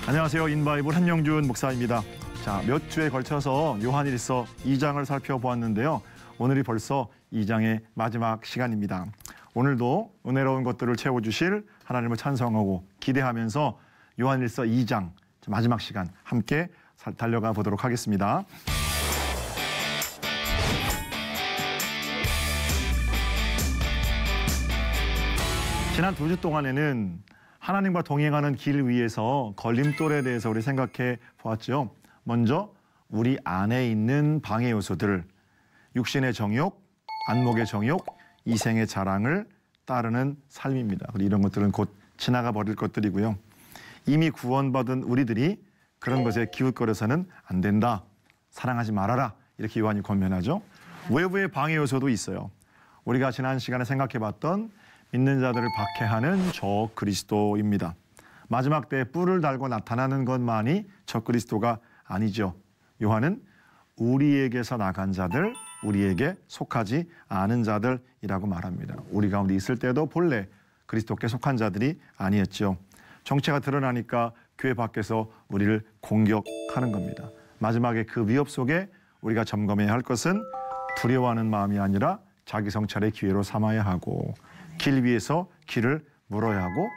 안녕하세요. 인바이블 한영준 목사입니다. 자, 몇 주에 걸쳐서 요한일서 2장을 살펴보았는데요. 오늘이 벌써 2장의 마지막 시간입니다. 오늘도 은혜로운 것들을 채워주실 하나님을 찬송하고 기대하면서 요한일서 2장 마지막 시간 함께 달려가 보도록 하겠습니다. 지난 2주 동안에는 하나님과 동행하는 길 위에서 걸림돌에 대해서 우리 생각해 보았죠. 먼저 우리 안에 있는 방해 요소들, 육신의 정욕, 안목의 정욕, 이생의 자랑을 따르는 삶입니다. 이런 것들은 곧 지나가 버릴 것들이고요. 이미 구원받은 우리들이 그런 것에 기웃거려서는 안 된다. 사랑하지 말아라. 이렇게 요한이 권면하죠. 외부의 방해 요소도 있어요. 우리가 지난 시간에 생각해 봤던 믿는 자들을 박해하는 저 그리스도입니다. 마지막 때에 뿔을 달고 나타나는 것만이 저 그리스도가 아니죠. 요한은 우리에게서 나간 자들, 우리에게 속하지 않은 자들이라고 말합니다. 우리 가운데 있을 때도 본래 그리스도께 속한 자들이 아니었죠. 정체가 드러나니까 교회 밖에서 우리를 공격하는 겁니다. 마지막에 그 위협 속에 우리가 점검해야 할 것은 두려워하는 마음이 아니라 자기 성찰의 기회로 삼아야 하고, 길 위에서 길을 물어야 하고,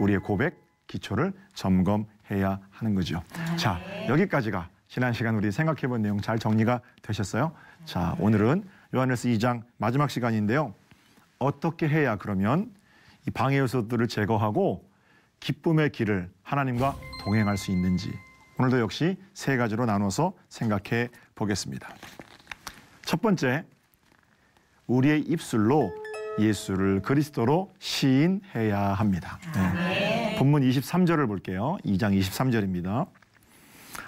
우리의 고백, 기초를 점검해야 하는 거죠. 자, 여기까지가 지난 시간 우리 생각해본 내용 잘 정리가 되셨어요? 자, 오늘은 요한일서 2장 마지막 시간인데요. 어떻게 해야 그러면 이 방해 요소들을 제거하고 기쁨의 길을 하나님과 동행할 수 있는지, 오늘도 역시 3가지로 나눠서 생각해 보겠습니다. 첫 번째, 우리의 입술로 예수를 그리스도로 시인해야 합니다. 네. 본문 23절을 볼게요. 2장 23절입니다.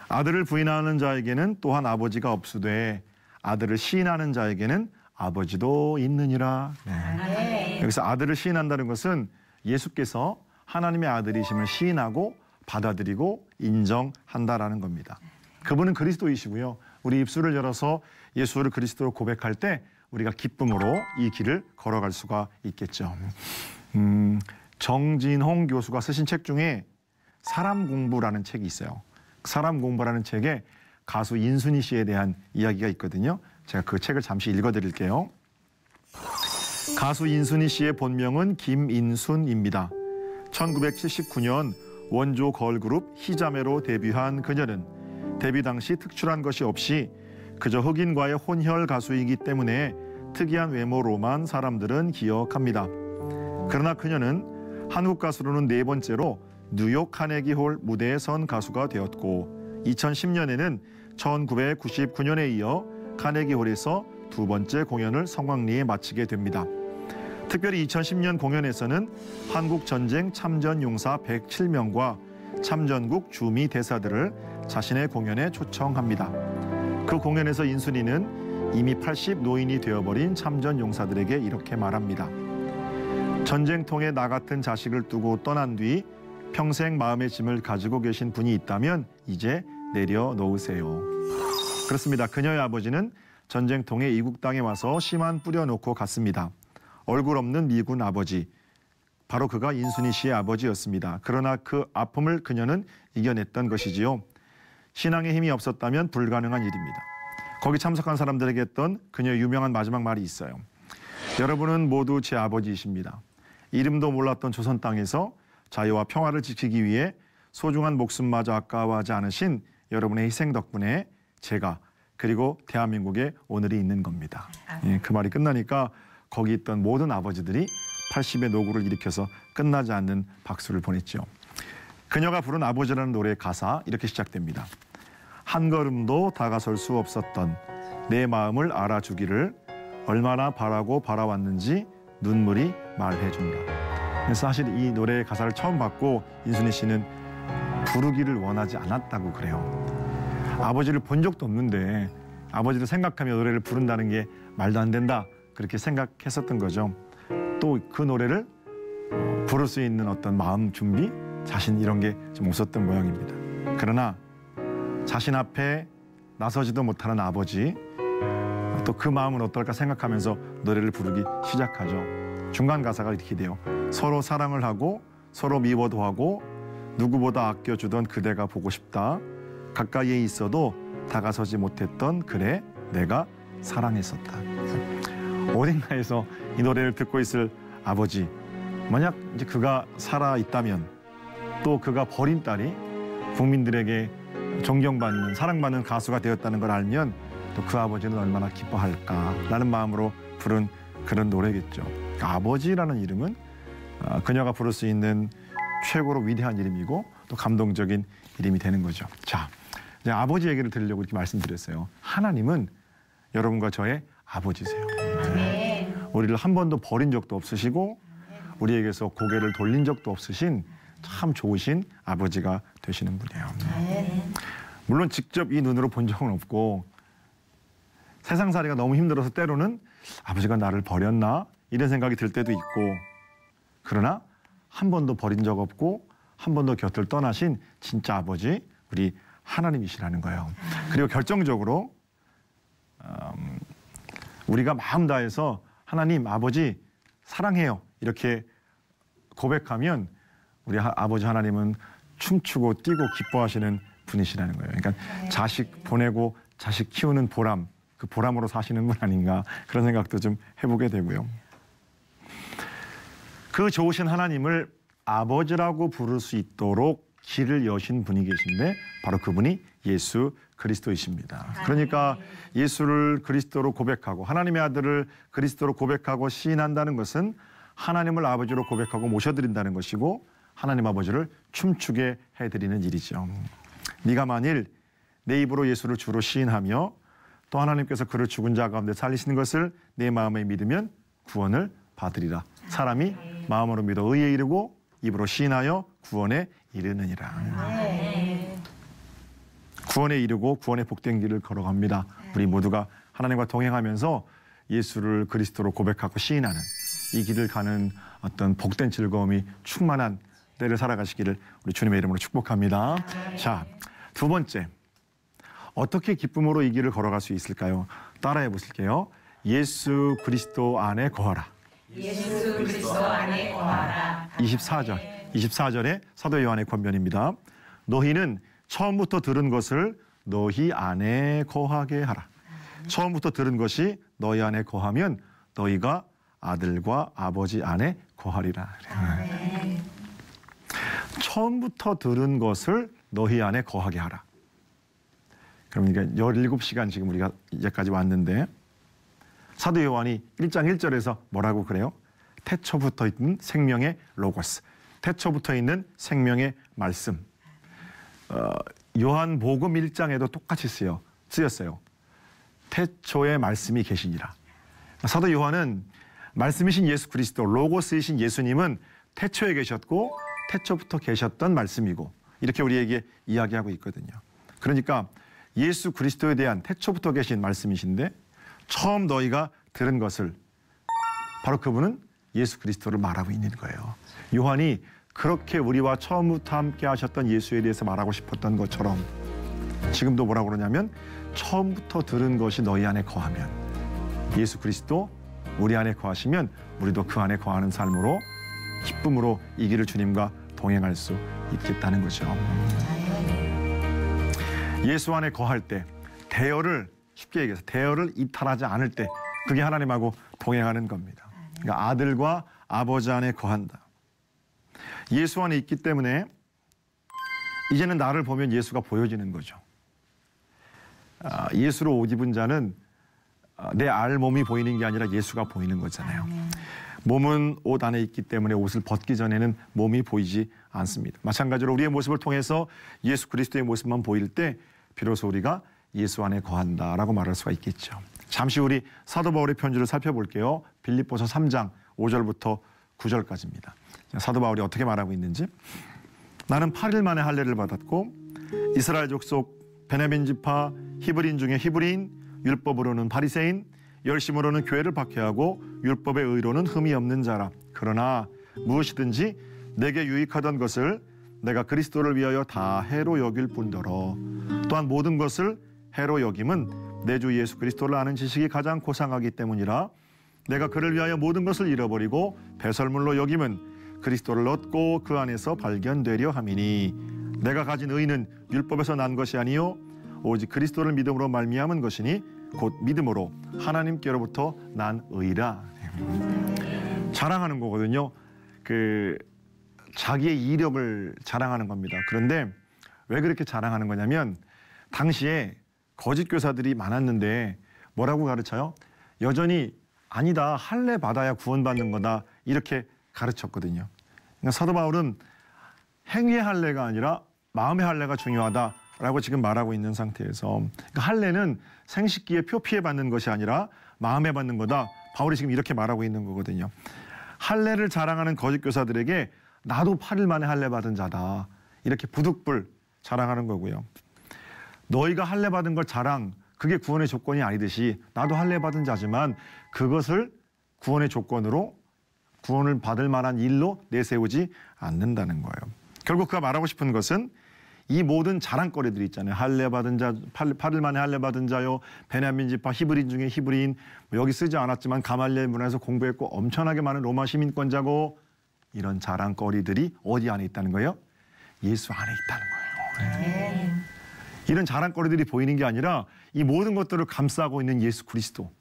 아들을 부인하는 자에게는 또한 아버지가 없으되 아들을 시인하는 자에게는 아버지도 있느니라. 네. 여기서 아들을 시인한다는 것은 예수께서 하나님의 아들이심을 시인하고 받아들이고 인정한다라는 겁니다. 그분은 그리스도이시고요. 우리 입술을 열어서 예수를 그리스도로 고백할 때 우리가 기쁨으로 이 길을 걸어갈 수가 있겠죠. 정진홍 교수가 쓰신 책 중에 사람 공부라는 책이 있어요. 사람 공부라는 책에 가수 인순이 씨에 대한 이야기가 있거든요. 제가 그 책을 잠시 읽어드릴게요. 가수 인순이 씨의 본명은 김인순입니다. 1979년 원조 걸그룹 희자매로 데뷔한 그녀는 데뷔 당시 특출한 것이 없이 그저 흑인과의 혼혈 가수이기 때문에 특이한 외모로만 사람들은 기억합니다. 그러나 그녀는 한국 가수로는 4번째로 뉴욕 카네기 홀 무대에 선 가수가 되었고, 2010년에는 1999년에 이어 카네기 홀에서 2번째 공연을 성황리에 마치게 됩니다. 특별히 2010년 공연에서는 한국 전쟁 참전 용사 107명과 참전국 주미 대사들을 자신의 공연에 초청합니다. 그 공연에서 인순이는 이미 80 노인이 되어버린 참전 용사들에게 이렇게 말합니다. 전쟁통에 나 같은 자식을 두고 떠난 뒤 평생 마음의 짐을 가지고 계신 분이 있다면 이제 내려놓으세요. 그렇습니다. 그녀의 아버지는 전쟁통에 이국 땅에 와서 씨만 뿌려놓고 갔습니다. 얼굴 없는 미군 아버지, 바로 그가 인순이 씨의 아버지였습니다. 그러나 그 아픔을 그녀는 이겨냈던 것이지요. 신앙의 힘이 없었다면 불가능한 일입니다. 거기 참석한 사람들에게 했던 그녀의 유명한 마지막 말이 있어요. 여러분은 모두 제 아버지이십니다. 이름도 몰랐던 조선 땅에서 자유와 평화를 지키기 위해 소중한 목숨마저 아까워하지 않으신 여러분의 희생 덕분에 제가, 그리고 대한민국에 오늘이 있는 겁니다. 예, 그 말이 끝나니까 거기 있던 모든 아버지들이 80의 노구를 일으켜서 끝나지 않는 박수를 보냈죠. 그녀가 부른 아버지라는 노래의 가사 이렇게 시작됩니다. 한 걸음도 다가설 수 없었던 내 마음을 알아주기를 얼마나 바라고 바라왔는지 눈물이 말해준다. 그래서 사실 이 노래의 가사를 처음 받고 인순이 씨는 부르기를 원하지 않았다고 그래요. 아버지를 본 적도 없는데 아버지를 생각하며 노래를 부른다는 게 말도 안 된다, 그렇게 생각했었던 거죠. 또 그 노래를 부를 수 있는 어떤 마음 준비, 자신 이런 게 좀 없었던 모양입니다. 그러나 자신 앞에 나서지도 못하는 아버지, 또 그 마음은 어떨까 생각하면서 노래를 부르기 시작하죠. 중간 가사가 이렇게 돼요. 서로 사랑을 하고 서로 미워도 하고 누구보다 아껴주던 그대가 보고 싶다. 가까이에 있어도 다가서지 못했던 그래 내가 사랑했었다. 어딘가에서 이 노래를 듣고 있을 아버지, 만약 이제 그가 살아 있다면, 또 그가 버린 딸이 국민들에게 존경받는, 사랑받는 가수가 되었다는 걸 알면 또 그 아버지는 얼마나 기뻐할까라는 마음으로 부른 그런 노래겠죠. 아버지라는 이름은 그녀가 부를 수 있는 최고로 위대한 이름이고 또 감동적인 이름이 되는 거죠. 자, 이제 아버지 얘기를 들으려고 이렇게 말씀드렸어요. 하나님은 여러분과 저의 아버지세요. 네. 우리를 한 번도 버린 적도 없으시고 우리에게서 고개를 돌린 적도 없으신 참 좋으신 아버지가 되시는 분이에요. 물론 직접 이 눈으로 본 적은 없고 세상살이가 너무 힘들어서 때로는 아버지가 나를 버렸나 이런 생각이 들 때도 있고, 그러나 한 번도 버린 적 없고 한 번도 곁을 떠나신 진짜 아버지, 우리 하나님이시라는 거예요. 그리고 결정적으로 우리가 마음 다해서 하나님 아버지 사랑해요 이렇게 고백하면 우리 아버지 하나님은 춤추고 뛰고 기뻐하시는 분이시라는 거예요. 그러니까 자식 보내고 자식 키우는 보람, 그 보람으로 사시는 분 아닌가 그런 생각도 좀 해보게 되고요. 그 좋으신 하나님을 아버지라고 부를 수 있도록 길을 여신 분이 계신데 바로 그분이 예수 그리스도이십니다. 그러니까 예수를 그리스도로 고백하고 하나님의 아들을 그리스도로 고백하고 시인한다는 것은 하나님을 아버지로 고백하고 모셔드린다는 것이고 하나님 아버지를 춤추게 해드리는 일이죠. 네가 만일 내 입으로 예수를 주로 시인하며 또 하나님께서 그를 죽은 자 가운데 살리시는 것을 내 마음에 믿으면 구원을 받으리라. 사람이 마음으로 믿어 의에 이르고 입으로 시인하여 구원에 이르느니라. 구원에 이르고 구원의 복된 길을 걸어갑니다. 우리 모두가 하나님과 동행하면서 예수를 그리스도로 고백하고 시인하는 이 길을 가는 어떤 복된 즐거움이 충만한 때를 살아가시기를 우리 주님의 이름으로 축복합니다. 자, 두 번째, 어떻게 기쁨으로 이 길을 걸어갈 수 있을까요? 따라해 보실게요. 예수 그리스도 안에 거하라. 예수 그리스도 안에 거하라. 24절의 사도 요한의 권면입니다. 너희는 처음부터 들은 것을 너희 안에 거하게 하라. 처음부터 들은 것이 너희 안에 거하면 너희가 아들과 아버지 안에 거하리라. 처음부터 들은 것을 너희 안에 거하게 하라. 그러니까 17시간 지금 우리가 이제까지 왔는데 사도 요한이 1장 1절에서 뭐라고 그래요? 태초부터 있는 생명의 로고스, 태초부터 있는 생명의 말씀. 요한복음 1장에도 똑같이 쓰였어요. 태초에 말씀이 계시니라. 사도 요한은 말씀이신 예수 그리스도, 로고스이신 예수님은 태초에 계셨고 태초부터 계셨던 말씀이고 이렇게 우리에게 이야기하고 있거든요. 그러니까 예수 그리스도에 대한 태초부터 계신 말씀이신데 처음 너희가 들은 것을 바로 그분은 예수 그리스도를 말하고 있는 거예요. 요한이 그렇게 우리와 처음부터 함께 하셨던 예수에 대해서 말하고 싶었던 것처럼 지금도 뭐라고 그러냐면 처음부터 들은 것이 너희 안에 거하면 예수 그리스도 우리 안에 거하시면 우리도 그 안에 거하는 삶으로 기쁨으로 이 길을 주님과 동행할 수 있겠다는 거죠. 예수 안에 거할 때 대열을 쉽게 얘기해서 대열을 이탈하지 않을 때 그게 하나님하고 동행하는 겁니다. 그러니까 아들과 아버지 안에 거한다. 예수 안에 있기 때문에 이제는 나를 보면 예수가 보여지는 거죠. 예수로 옷 입은 자는 내 알몸이 보이는 게 아니라 예수가 보이는 거잖아요. 몸은 옷 안에 있기 때문에 옷을 벗기 전에는 몸이 보이지 않습니다. 마찬가지로 우리의 모습을 통해서 예수 그리스도의 모습만 보일 때 비로소 우리가 예수 안에 거한다라고 말할 수가 있겠죠. 잠시 우리 사도 바울의 편지를 살펴볼게요. 빌립보서 3장 5절부터 9절까지입니다. 사도 바울이 어떻게 말하고 있는지. 나는 8일 만에 할례를 받았고 이스라엘 족속 베냐민 지파 히브리인 중에 히브리인, 율법으로는 바리새인, 열심으로는 교회를 박해하고 율법의 의로는 흠이 없는 자라. 그러나 무엇이든지 내게 유익하던 것을 내가 그리스도를 위하여 다 해로 여길 뿐더러 또한 모든 것을 해로 여김은 내 주 예수 그리스도를 아는 지식이 가장 고상하기 때문이라. 내가 그를 위하여 모든 것을 잃어버리고 배설물로 여김은 그리스도를 얻고 그 안에서 발견되려 함이니 내가 가진 의는 율법에서 난 것이 아니요 오직 그리스도를 믿음으로 말미암은 것이니 곧 믿음으로 하나님께로부터 난 의라. 자랑하는 거거든요. 자기의 이력을 자랑하는 겁니다. 그런데 왜 그렇게 자랑하는 거냐면 당시에 거짓 교사들이 많았는데 뭐라고 가르쳐요? 여전히 아니다, 할례 받아야 구원받는 거다, 이렇게 가르쳤거든요. 그러니까 사도 바울은 행위의 할례가 아니라 마음의 할례가 중요하다라고 지금 말하고 있는 상태에서, 그러니까 할례는 생식기에 표피에 받는 것이 아니라 마음에 받는 거다, 바울이 지금 이렇게 말하고 있는 거거든요. 할례를 자랑하는 거짓 교사들에게 나도 8일 만에 할례 받은 자다, 이렇게 부득불 자랑하는 거고요. 너희가 할례 받은 걸 자랑, 그게 구원의 조건이 아니듯이 나도 할례 받은 자지만 그것을 구원의 조건으로, 구원을 받을 만한 일로 내세우지 않는다는 거예요. 결국 그가 말하고 싶은 것은 이 모든 자랑거리들이 있잖아요. 할례 받은 자, 8일 만에 할례 받은 자요, 베냐민 지파, 히브리인 중에 히브리인, 여기 쓰지 않았지만 가말리엘 문화에서 공부했고 엄청나게 많은 로마 시민권자고, 이런 자랑거리들이 어디 안에 있다는 거예요? 예수 안에 있다는 거예요. 이런 자랑거리들이 보이는 게 아니라 이 모든 것들을 감싸고 있는 예수 그리스도,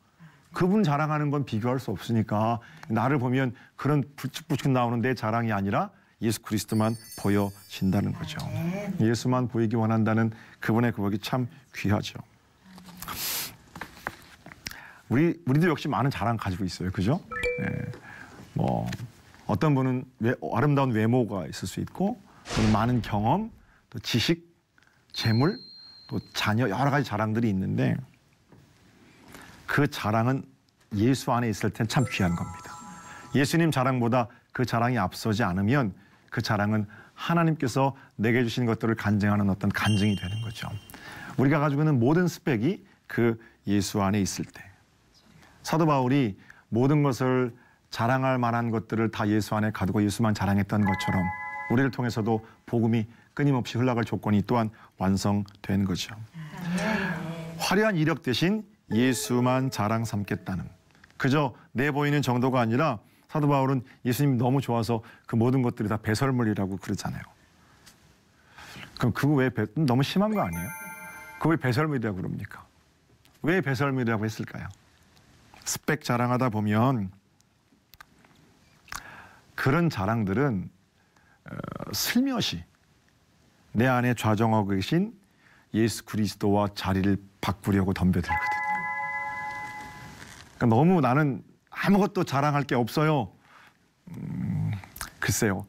그분 자랑하는 건 비교할 수 없으니까 나를 보면 그런 불쑥불쑥 나오는 내 자랑이 아니라 예수 그리스도만 보여진다는 거죠. 예수만 보이기 원한다는 그분의 고백이 참 귀하죠. 우리도 역시 많은 자랑 가지고 있어요. 그죠? 어떤 분은 아름다운 외모가 있을 수 있고, 또는 많은 경험, 또 지식, 재물, 또 자녀, 여러 가지 자랑들이 있는데 그 자랑은 예수 안에 있을 땐 참 귀한 겁니다. 예수님 자랑보다 그 자랑이 앞서지 않으면 그 자랑은 하나님께서 내게 주신 것들을 간증하는 어떤 간증이 되는 거죠. 우리가 가지고 있는 모든 스펙이 그 예수 안에 있을 때, 사도 바울이 모든 것을 자랑할 만한 것들을 다 예수 안에 가두고 예수만 자랑했던 것처럼 우리를 통해서도 복음이 끊임없이 흘러갈 조건이 또한 완성된 거죠. 화려한 이력 대신 예수만 자랑 삼겠다는, 그저 내보이는 정도가 아니라 사도 바울은 예수님이 너무 좋아서 그 모든 것들이 다 배설물이라고 그러잖아요. 그럼 그거 왜 너무 심한 거 아니에요? 그거 왜 배설물이라고 그럽니까? 왜 배설물이라고 했을까요? 스펙 자랑하다 보면 그런 자랑들은 슬며시 내 안에 좌정하고 계신 예수 그리스도와 자리를 바꾸려고 덤벼들거든요. 그러니까 너무 나는 아무것도 자랑할 게 없어요. 글쎄요.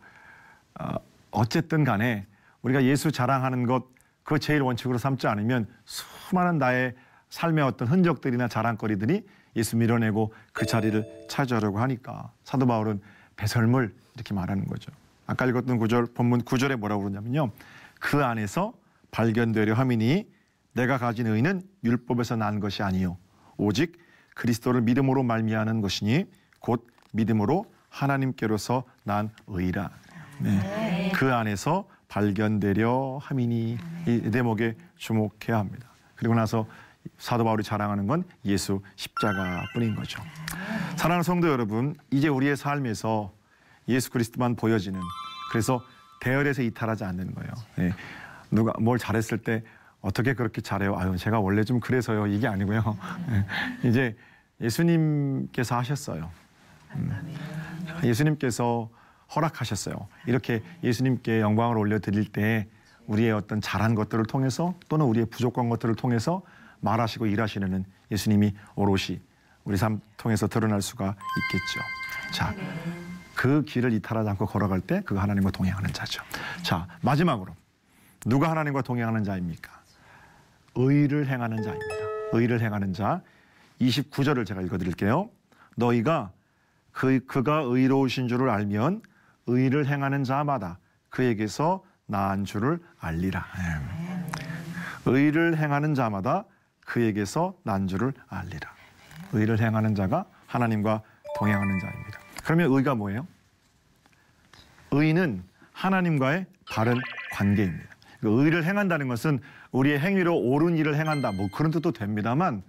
어쨌든 간에 우리가 예수 자랑하는 것, 그거 제일 원칙으로 삼지 않으면 수많은 나의 삶의 어떤 흔적들이나 자랑거리들이 예수 밀어내고 그 자리를 차지하려고 하니까 사도 바울은 배설물, 이렇게 말하는 거죠. 아까 읽었던 본문 9절에 뭐라고 그러냐면요, 그 안에서 발견되려 함이니 내가 가진 의는 율법에서 난 것이 아니요 오직 그리스도를 믿음으로 말미암는 것이니 곧 믿음으로 하나님께로서 난 의라. 네. 그 안에서 발견되려 함이니, 이 대목에 주목해야 합니다. 그리고 나서 사도 바울이 자랑하는 건 예수 십자가뿐인 거죠. 사랑하는 성도 여러분, 이제 우리의 삶에서 예수 그리스도만 보여지는, 그래서 대열에서 이탈하지 않는 거예요. 네. 누가 뭘 잘했을 때 어떻게 그렇게 잘해요? 아유, 제가 원래 좀 그래서요. 이게 아니고요. 네. 이제 예수님께서 하셨어요. 예수님께서 허락하셨어요. 이렇게 예수님께 영광을 올려드릴 때 우리의 어떤 잘한 것들을 통해서 또는 우리의 부족한 것들을 통해서 말하시고 일하시는 예수님이 오롯이 우리 삶 통해서 드러날 수가 있겠죠. 자, 그 길을 이탈하지 않고 걸어갈 때 그가 하나님과 동행하는 자죠. 자, 마지막으로 누가 하나님과 동행하는 자입니까? 의를 행하는 자입니다. 의를 행하는 자. 29절을 제가 읽어드릴게요. 너희가 그가 의로우신 줄을 알면 의를 행하는 자마다 그에게서 나은 줄을 알리라. 의를 행하는 자마다 그에게서 난 줄을 알리라. 의를 행하는 자가 하나님과 동행하는 자입니다. 그러면 의가 뭐예요? 의는 하나님과의 바른 관계입니다. 의를 행한다는 것은 우리의 행위로 옳은 일을 행한다, 뭐 그런 뜻도 됩니다만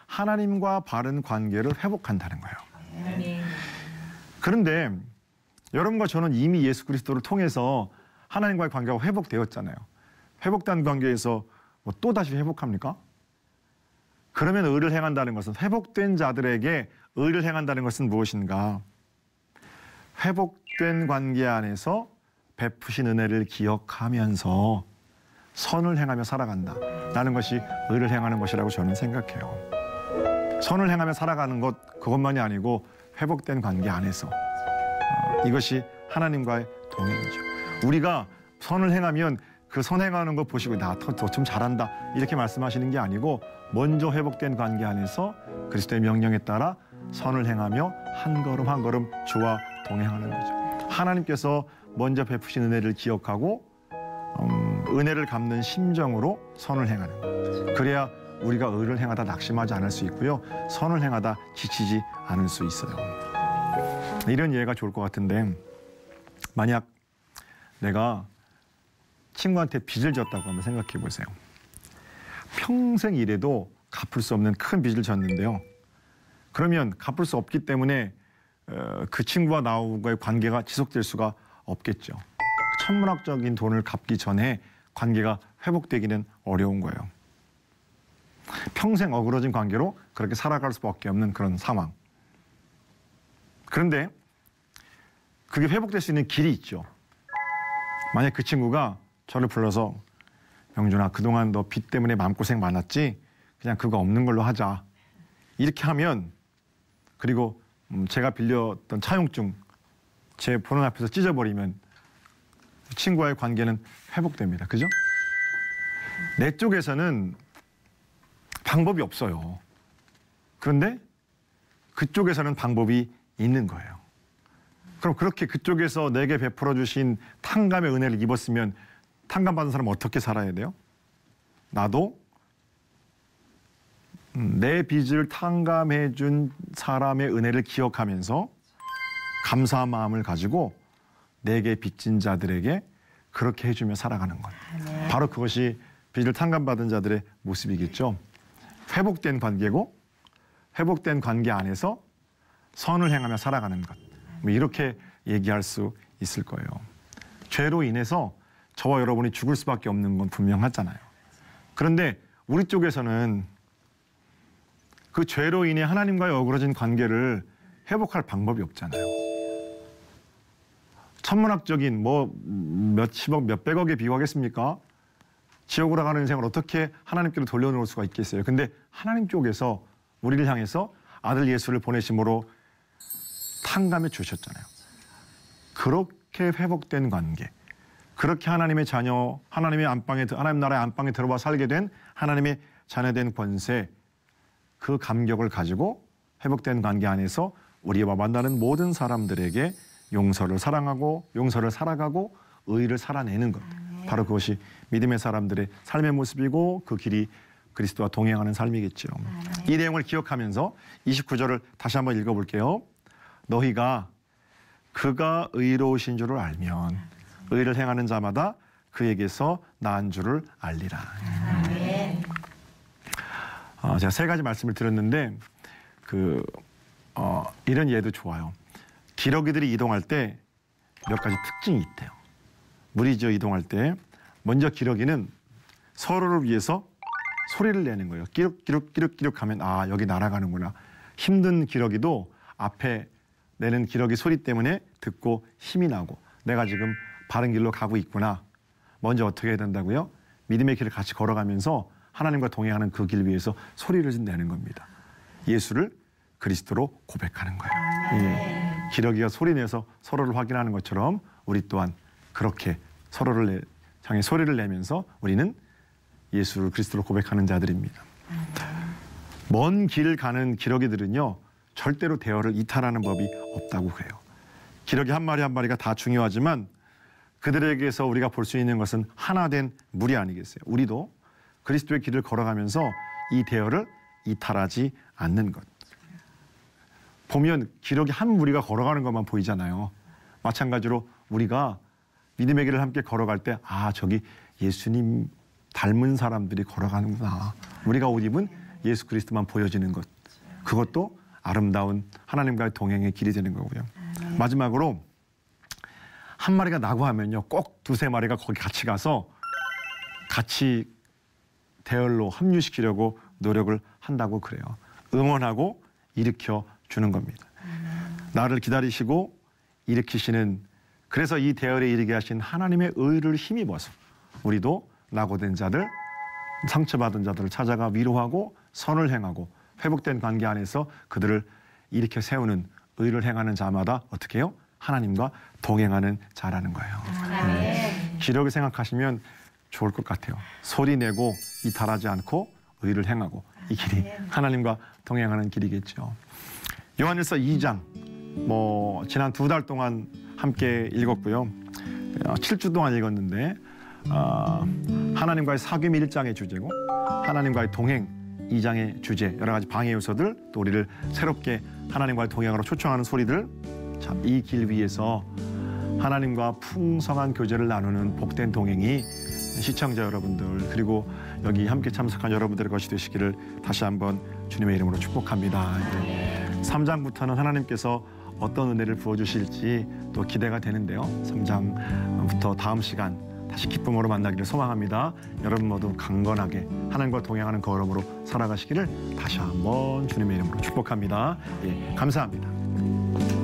하나님과 바른 관계를 회복한다는 거예요. 그런데 여러분과 저는 이미 예수 그리스도를 통해서 하나님과의 관계가 회복되었잖아요. 회복된 관계에서 뭐 또다시 회복합니까? 그러면 의를 행한다는 것은, 회복된 자들에게 의를 행한다는 것은 무엇인가? 회복된 관계 안에서 베푸신 은혜를 기억하면서 선을 행하며 살아간다 라는 것이 의를 행하는 것이라고 저는 생각해요. 선을 행하며 살아가는 것, 그것만이 아니고 회복된 관계 안에서 이것이 하나님과의 동행이죠. 우리가 선을 행하면 그 선행하는 것 보시고 나 좀 잘한다 이렇게 말씀하시는 게 아니고, 먼저 회복된 관계 안에서 그리스도의 명령에 따라 선을 행하며 한 걸음 한 걸음 주와 동행하는 거죠. 하나님께서 먼저 베푸신 은혜를 기억하고 은혜를 갚는 심정으로 선을 행하는 거예요. 그래야 우리가 의를 행하다 낙심하지 않을 수 있고요, 선을 행하다 지치지 않을 수 있어요. 이런 예가 좋을 것 같은데, 만약 내가 친구한테 빚을 졌다고 한번 생각해 보세요. 평생 일해도 갚을 수 없는 큰 빚을 졌는데요. 그러면 갚을 수 없기 때문에 그 친구와 나와의 관계가 지속될 수가 없겠죠. 천문학적인 돈을 갚기 전에 관계가 회복되기는 어려운 거예요. 평생 어그러진 관계로 그렇게 살아갈 수밖에 없는 그런 상황. 그런데 그게 회복될 수 있는 길이 있죠. 만약 그 친구가 저를 불러서 명준아, 그동안 너 빚 때문에 마음고생 많았지? 그냥 그거 없는 걸로 하자. 이렇게 하면, 그리고 제가 빌렸던 차용증 제 보는 앞에서 찢어버리면 친구와의 관계는 회복됩니다. 그죠? 내 쪽에서는 방법이 없어요. 그런데 그쪽에서는 방법이 있는 거예요. 그럼 그렇게 그쪽에서 내게 베풀어 주신 탕감의 은혜를 입었으면 탕감받은 사람은 어떻게 살아야 돼요? 나도 내 빚을 탕감해 준 사람의 은혜를 기억하면서 감사한 마음을 가지고 내게 빚진 자들에게 그렇게 해주며 살아가는 것. 바로 그것이 빚을 탕감받은 자들의 모습이겠죠. 회복된 관계고, 회복된 관계 안에서 선을 행하며 살아가는 것. 뭐 이렇게 얘기할 수 있을 거예요. 죄로 인해서 저와 여러분이 죽을 수밖에 없는 건 분명하잖아요. 그런데 우리 쪽에서는 그 죄로 인해 하나님과의 어그러진 관계를 회복할 방법이 없잖아요. 천문학적인 뭐 몇십억, 몇백억에 비유하겠습니까? 지옥으로 가는 인생을 어떻게 하나님께로 돌려놓을 수가 있겠어요? 근데 하나님 쪽에서 우리를 향해서 아들 예수를 보내심으로 탕감해 주셨잖아요. 그렇게 회복된 관계, 그렇게 하나님의 자녀, 하나님 나라의 안방에 들어와 살게 된 하나님의 자녀된 권세, 그 감격을 가지고 회복된 관계 안에서 우리와 만나는 모든 사람들에게 용서를 사랑하고 용서를 살아가고 의를 살아내는 것. 바로 그것이 믿음의 사람들의 삶의 모습이고 그 길이 그리스도와 동행하는 삶이겠죠. 이 내용을 기억하면서 29절을 다시 한번 읽어볼게요. 너희가 그가 의로우신 줄을 알면 의를 행하는 자마다 그에게서 나은 줄을 알리라. 제가 세 가지 말씀을 드렸는데 이런 예도 좋아요. 기러기들이 이동할 때 몇 가지 특징이 있대요. 무리지어 이동할 때 먼저 기러기는 서로를 위해서 소리를 내는 거예요. 끼룩끼룩끼룩끼룩 하면 아, 여기 날아가는구나. 힘든 기러기도 앞에 내는 기러기 소리 때문에 듣고 힘이 나고 내가 지금 바른 길로 가고 있구나. 먼저 어떻게 해야 된다고요? 믿음의 길을 같이 걸어가면서 하나님과 동행하는 그 길 위에서 소리를 내는 겁니다. 예수를 그리스도로 고백하는 거예요. 기러기가 소리내서 서로를 확인하는 것처럼 우리 또한 그렇게 서로를 향해 소리를 내면서 우리는 예수를 그리스도로 고백하는 자들입니다. 먼 길 가는 기러기들은요, 절대로 대어를 이탈하는 법이 없다고 해요. 기러기 한 마리 한 마리가 다 중요하지만 그들에게서 우리가 볼 수 있는 것은 하나된 무리 아니겠어요? 우리도 그리스도의 길을 걸어가면서 이 대어를 이탈하지 않는 것. 보면 기러기 한 무리가 걸어가는 것만 보이잖아요. 마찬가지로 우리가 믿음의 길을 함께 걸어갈 때 아, 저기 예수님 닮은 사람들이 걸어가는구나. 우리가 옷 입은 예수 그리스도만 보여지는 것. 그것도 아름다운 하나님과의 동행의 길이 되는 거고요. 마지막으로 한 마리가 나고 하면요, 꼭 두세 마리가 거기 같이 가서 같이 대열로 합류시키려고 노력을 한다고 그래요. 응원하고 일으켜 주는 겁니다. 나를 기다리시고 일으키시는, 그래서 이 대열에 이르게 하신 하나님의 의를 힘입어서 우리도 낙오된 자들, 상처받은 자들을 찾아가 위로하고 선을 행하고 회복된 관계 안에서 그들을 일으켜 세우는 의를 행하는 자마다 어떻게 해요? 하나님과 동행하는 자라는 거예요. 기록을 생각하시면 좋을 것 같아요. 소리 내고 이탈하지 않고 의를 행하고, 이 길이 하나님과 동행하는 길이겠죠. 요한일서 2장 지난 2달 동안 함께 읽었고요. 7주 동안 읽었는데 하나님과의 사귐이 1장의 주제고 하나님과의 동행 2장의 주제, 여러 가지 방해 요소들, 또 우리를 새롭게 하나님과의 동행으로 초청하는 소리들, 참 이 길 위에서 하나님과 풍성한 교제를 나누는 복된 동행이 시청자 여러분들, 그리고 여기 함께 참석한 여러분들의 것이 되시기를 다시 한번 주님의 이름으로 축복합니다. 3장부터는 하나님께서 어떤 은혜를 부어주실지 또 기대가 되는데요. 3장부터 다음 시간 다시 기쁨으로 만나기를 소망합니다. 여러분 모두 강건하게 하나님과 동행하는 걸음으로 살아가시기를 다시 한번 주님의 이름으로 축복합니다. 감사합니다.